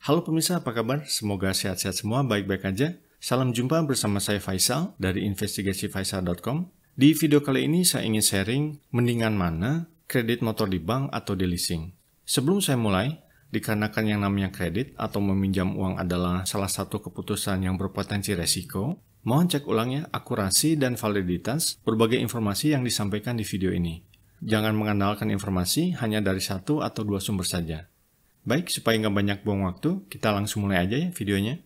Halo pemirsa, apa kabar? Semoga sehat-sehat semua, baik-baik aja. Salam jumpa bersama saya Faisal dari investigasifaisal.com. Di video kali ini saya ingin sharing mendingan mana kredit motor di bank atau di leasing. Sebelum saya mulai, dikarenakan yang namanya kredit atau meminjam uang adalah salah satu keputusan yang berpotensi resiko, mohon cek ulang ya akurasi dan validitas berbagai informasi yang disampaikan di video ini. Jangan mengandalkan informasi hanya dari satu atau dua sumber saja. Baik, supaya nggak banyak buang waktu, kita langsung mulai aja ya videonya.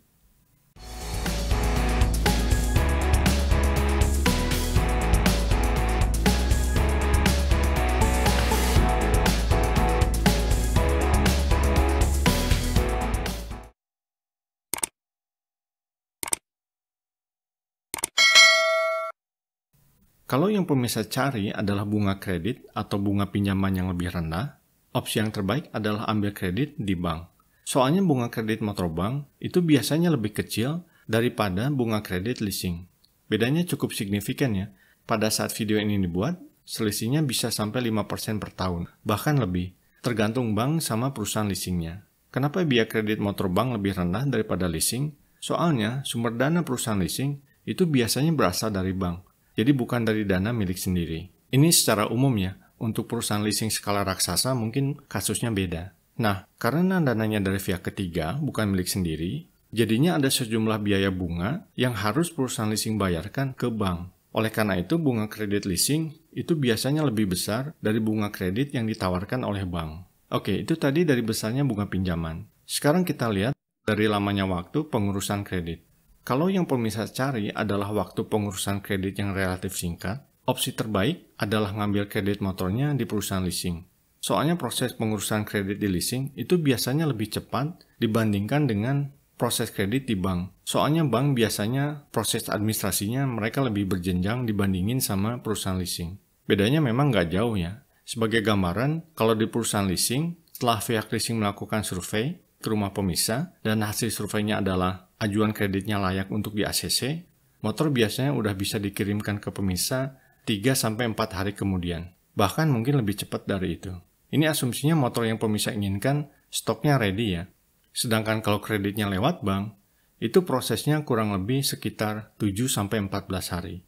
Kalau yang pemirsa cari adalah bunga kredit atau bunga pinjaman yang lebih rendah, opsi yang terbaik adalah ambil kredit di bank. Soalnya bunga kredit motor bank itu biasanya lebih kecil daripada bunga kredit leasing. Bedanya cukup signifikan ya. Pada saat video ini dibuat, selisihnya bisa sampai 5% per tahun, bahkan lebih, tergantung bank sama perusahaan leasingnya. Kenapa biaya kredit motor bank lebih rendah daripada leasing? Soalnya sumber dana perusahaan leasing itu biasanya berasal dari bank. Jadi bukan dari dana milik sendiri. Ini secara umum ya, untuk perusahaan leasing skala raksasa mungkin kasusnya beda. Nah, karena dananya dari pihak ketiga, bukan milik sendiri, jadinya ada sejumlah biaya bunga yang harus perusahaan leasing bayarkan ke bank. Oleh karena itu, bunga kredit leasing itu biasanya lebih besar dari bunga kredit yang ditawarkan oleh bank. Oke, itu tadi dari besarnya bunga pinjaman. Sekarang kita lihat dari lamanya waktu pengurusan kredit. Kalau yang pemirsa cari adalah waktu pengurusan kredit yang relatif singkat, opsi terbaik adalah ngambil kredit motornya di perusahaan leasing. Soalnya proses pengurusan kredit di leasing itu biasanya lebih cepat dibandingkan dengan proses kredit di bank. Soalnya bank biasanya proses administrasinya mereka lebih berjenjang dibandingin sama perusahaan leasing. Bedanya memang nggak jauh ya. Sebagai gambaran, kalau di perusahaan leasing, setelah pihak leasing melakukan survei ke rumah pemirsa dan hasil surveinya adalah ajuan kreditnya layak untuk di ACC, motor biasanya udah bisa dikirimkan ke pemirsa 3-4 hari kemudian. Bahkan mungkin lebih cepat dari itu. Ini asumsinya motor yang pemirsa inginkan stoknya ready ya. Sedangkan kalau kreditnya lewat bank, itu prosesnya kurang lebih sekitar 7-14 hari.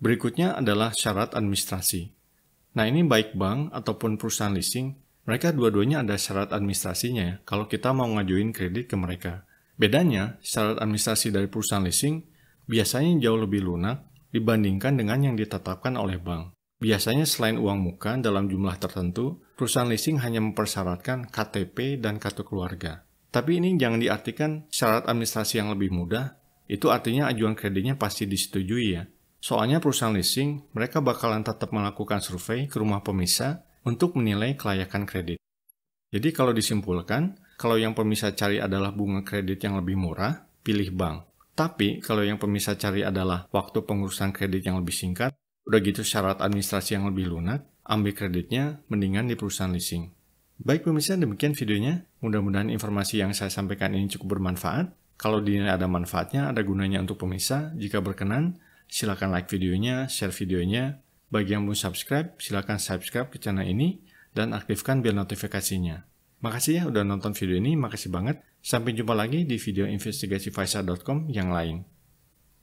Berikutnya adalah syarat administrasi. Nah ini baik bank ataupun perusahaan leasing, mereka dua-duanya ada syarat administrasinya ya, kalau kita mau ngajuin kredit ke mereka. Bedanya, syarat administrasi dari perusahaan leasing biasanya jauh lebih lunak dibandingkan dengan yang ditetapkan oleh bank. Biasanya selain uang muka dalam jumlah tertentu, perusahaan leasing hanya mempersyaratkan KTP dan kartu keluarga. Tapi ini jangan diartikan syarat administrasi yang lebih mudah, itu artinya ajuan kreditnya pasti disetujui ya. Soalnya perusahaan leasing, mereka bakalan tetap melakukan survei ke rumah pemirsa untuk menilai kelayakan kredit. Jadi kalau disimpulkan, kalau yang pemirsa cari adalah bunga kredit yang lebih murah, pilih bank. Tapi kalau yang pemirsa cari adalah waktu pengurusan kredit yang lebih singkat, udah gitu syarat administrasi yang lebih lunak, ambil kreditnya mendingan di perusahaan leasing. Baik pemirsa, demikian videonya. Mudah-mudahan informasi yang saya sampaikan ini cukup bermanfaat. Kalau dinilai ada manfaatnya, ada gunanya untuk pemirsa, jika berkenan, silakan like videonya, share videonya. Bagi yang belum subscribe, silakan subscribe ke channel ini dan aktifkan bel notifikasinya. Makasih ya udah nonton video ini, makasih banget. Sampai jumpa lagi di video investigasifaisal.com yang lain.